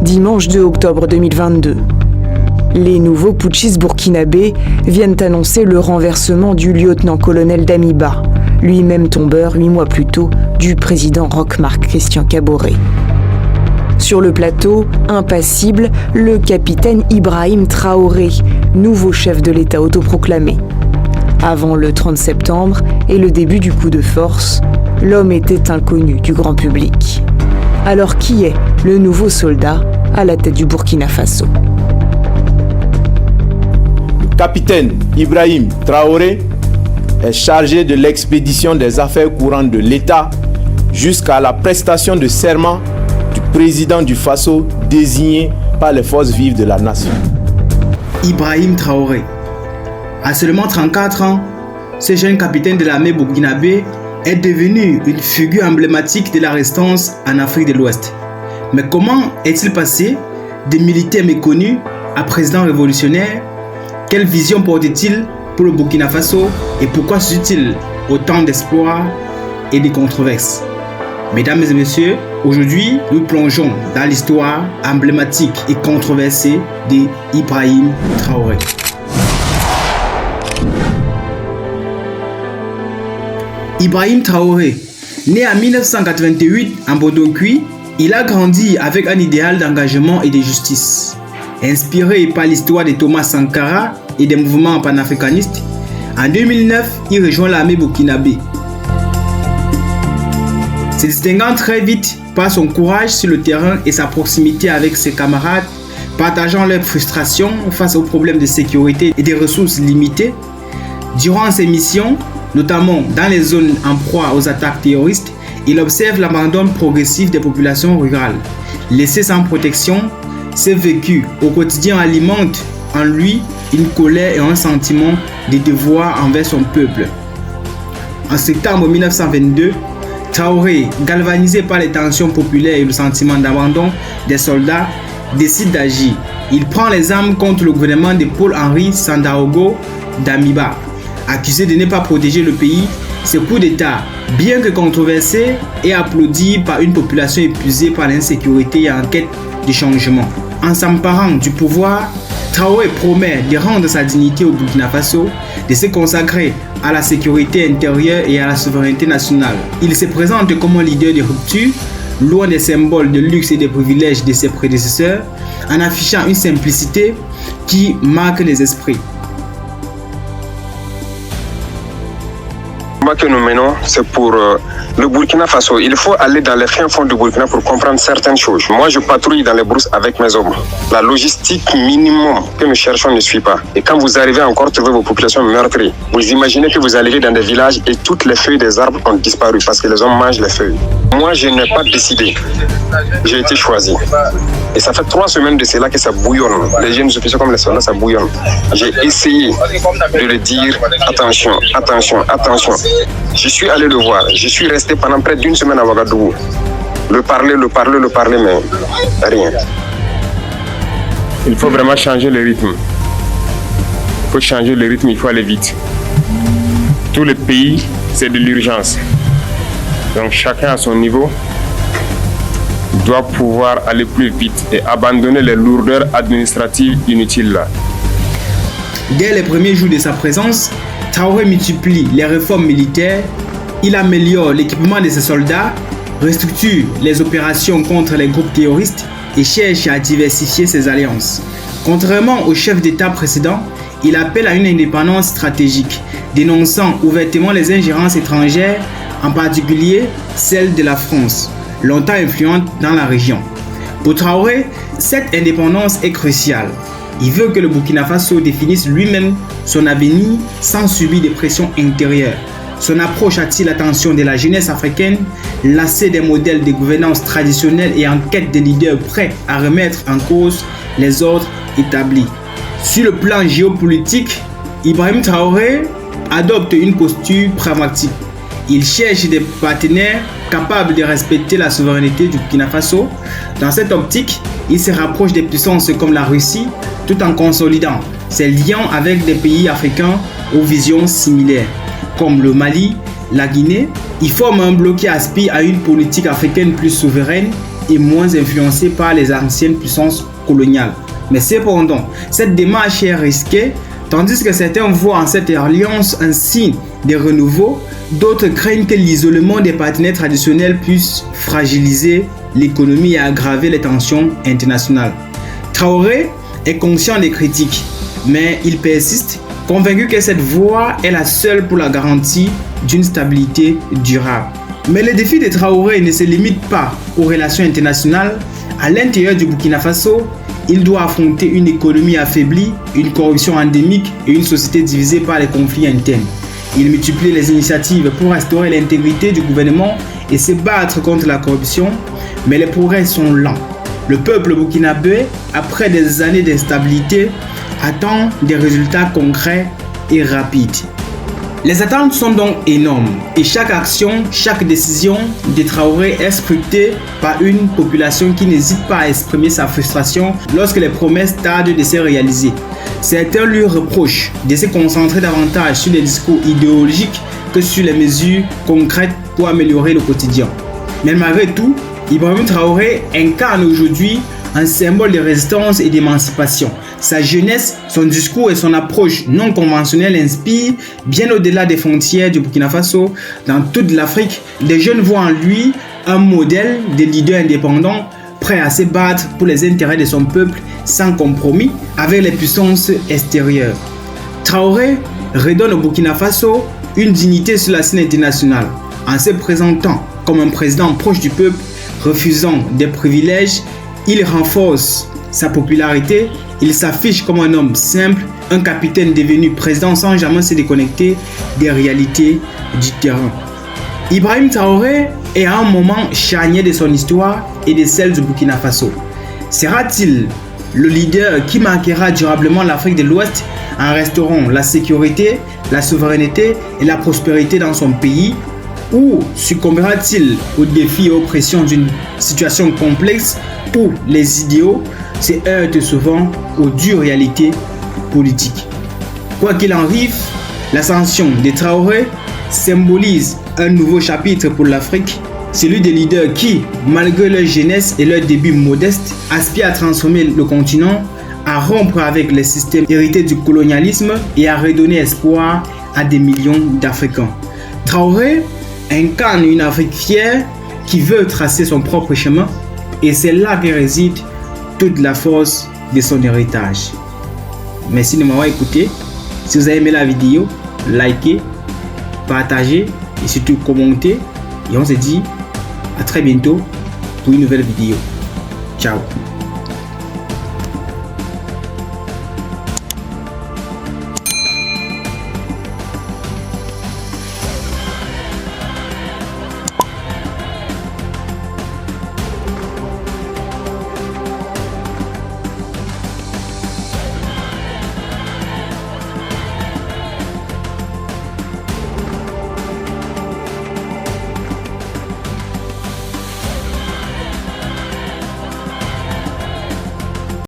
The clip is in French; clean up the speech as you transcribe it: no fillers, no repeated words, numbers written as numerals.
dimanche 2 octobre 2022. Les nouveaux putschistes burkinabés viennent annoncer le renversement du lieutenant-colonel Damiba, lui-même tombeur 8 mois plus tôt du président Roch-Marc Christian Kaboré. Sur le plateau, impassible, le capitaine Ibrahim Traoré, nouveau chef de l'État autoproclamé. Avant le 30 septembre et le début du coup de force, l'homme était inconnu du grand public. Alors qui est le nouveau soldat à la tête du Burkina Faso ? Le capitaine Ibrahim Traoré est chargé de l'expédition des affaires courantes de l'État jusqu'à la prestation de serment du président du Faso désigné par les forces vives de la nation. Ibrahim Traoré. À seulement 34 ans, ce jeune capitaine de l'armée burkinabé est devenu une figure emblématique de la résistance en Afrique de l'Ouest. Mais comment est-il passé de militaire méconnu à président révolutionnaire? Quelle vision porte-t-il pour le Burkina Faso et pourquoi suscite-t-il autant d'espoir et de controverses? Mesdames et messieurs, aujourd'hui, nous plongeons dans l'histoire emblématique et controversée d'Ibrahim Traoré. Ibrahim Traoré, né en 1988 en Bodogui, il a grandi avec un idéal d'engagement et de justice. Inspiré par l'histoire de Thomas Sankara et des mouvements panafricanistes, en 2009, il rejoint l'armée burkinabé. Se distinguant très vite par son courage sur le terrain et sa proximité avec ses camarades, partageant leurs frustrations face aux problèmes de sécurité et des ressources limitées, durant ses missions, notamment dans les zones en proie aux attaques terroristes, il observe l'abandon progressif des populations rurales. Laissé sans protection, ce vécu au quotidien alimente en lui une colère et un sentiment de devoir envers son peuple. En septembre 1922, Traoré, galvanisé par les tensions populaires et le sentiment d'abandon des soldats, décide d'agir. Il prend les armes contre le gouvernement de Paul-Henri Sandaogo Damiba. Accusé de ne pas protéger le pays, ce coup d'État, bien que controversé, est applaudi par une population épuisée par l'insécurité et en quête de changement. En s'emparant du pouvoir, Traoré promet de rendre sa dignité au Burkina Faso, de se consacrer à la sécurité intérieure et à la souveraineté nationale. Il se présente comme un leader de rupture, loin des symboles de luxe et des privilèges de ses prédécesseurs, en affichant une simplicité qui marque les esprits. Le combat que nous menons, c'est pour le Burkina Faso. Il faut aller dans les fins fonds du Burkina pour comprendre certaines choses. Moi, je patrouille dans les brousses avec mes hommes. La logistique minimum que nous cherchons ne suit pas. Et quand vous arrivez encore à trouver vos populations meurtries, vous imaginez que vous arrivez dans des villages et toutes les feuilles des arbres ont disparu parce que les hommes mangent les feuilles. Moi, je n'ai pas décidé. J'ai été choisi. Et ça fait 3 semaines de cela que ça bouillonne. Les jeunes officiers comme les soldats, ça bouillonne. J'ai essayé de le dire, attention, attention, attention. Je suis allé le voir. Je suis resté pendant près d'1 semaine à Ouagadougou. Le parler, mais rien. Il faut vraiment changer le rythme. Il faut changer le rythme, il faut aller vite. Tout le pays, c'est de l'urgence. Donc chacun à son niveau doit pouvoir aller plus vite et abandonner les lourdeurs administratives inutiles là. Dès les premiers jours de sa présence, Traoré multiplie les réformes militaires, il améliore l'équipement de ses soldats, restructure les opérations contre les groupes terroristes et cherche à diversifier ses alliances. Contrairement au chef d'État précédent, il appelle à une indépendance stratégique, dénonçant ouvertement les ingérences étrangères, en particulier celle de la France, longtemps influente dans la région. Pour Traoré, cette indépendance est cruciale. Il veut que le Burkina Faso définisse lui-même son avenir sans subir de pressions intérieures. Son approche attire l'attention de la jeunesse africaine, lassée des modèles de gouvernance traditionnels et en quête de leaders prêts à remettre en cause les ordres établis. Sur le plan géopolitique, Ibrahim Traoré adopte une posture pragmatique. Il cherche des partenaires capables de respecter la souveraineté du Burkina Faso. Dans cette optique, il se rapproche des puissances comme la Russie, tout en consolidant ses liens avec des pays africains aux visions similaires, comme le Mali, la Guinée. Il forme un bloc qui aspire à une politique africaine plus souveraine et moins influencé par les anciennes puissances coloniales. Mais cependant, cette démarche est risquée, tandis que certains voient en cette alliance un signe de renouveau, d'autres craignent que l'isolement des partenaires traditionnels puisse fragiliser l'économie et aggraver les tensions internationales. Traoré est conscient des critiques, mais il persiste, convaincu que cette voie est la seule pour la garantie d'une stabilité durable. Mais le défi de Traoré ne se limite pas aux relations internationales. À l'intérieur du Burkina Faso, il doit affronter une économie affaiblie, une corruption endémique et une société divisée par les conflits internes. Il multiplie les initiatives pour restaurer l'intégrité du gouvernement et se battre contre la corruption, mais les progrès sont lents. Le peuple burkinabé, après des années d'instabilité, attend des résultats concrets et rapides. Les attentes sont donc énormes et chaque action, chaque décision de Traoré est scrutée par une population qui n'hésite pas à exprimer sa frustration lorsque les promesses tardent de se réaliser. Certains lui reprochent de se concentrer davantage sur les discours idéologiques que sur les mesures concrètes pour améliorer le quotidien. Mais malgré tout, Ibrahim Traoré incarne aujourd'hui un symbole de résistance et d'émancipation. Sa jeunesse, son discours et son approche non conventionnelle inspirent, bien au-delà des frontières du Burkina Faso, dans toute l'Afrique, des jeunes voient en lui un modèle de leader indépendant, prêt à se battre pour les intérêts de son peuple sans compromis avec les puissances extérieures. Traoré redonne au Burkina Faso une dignité sur la scène internationale, en se présentant comme un président proche du peuple, refusant des privilèges. Il renforce sa popularité, il s'affiche comme un homme simple, un capitaine devenu président sans jamais se déconnecter des réalités du terrain. Ibrahim Traoré est à un moment charnière de son histoire et de celle du Burkina Faso. Sera-t-il le leader qui marquera durablement l'Afrique de l'Ouest en restaurant la sécurité, la souveraineté et la prospérité dans son pays? Ou succombera-t-il aux défis et aux pressions d'une situation complexe où les idéaux se heurtent souvent aux dures réalités politiques? Quoi qu'il en arrive, l'ascension de Traoré symbolise un nouveau chapitre pour l'Afrique, celui des leaders qui, malgré leur jeunesse et leur début modeste, aspirent à transformer le continent, à rompre avec les systèmes hérités du colonialisme et à redonner espoir à des millions d'Africains. Traoré incarne une Afrique fière qui veut tracer son propre chemin, et c'est là que réside toute la force de son héritage. Merci de m'avoir écouté. Si vous avez aimé la vidéo, likez, partagez et surtout commentez. Et on se dit à très bientôt pour une nouvelle vidéo. Ciao.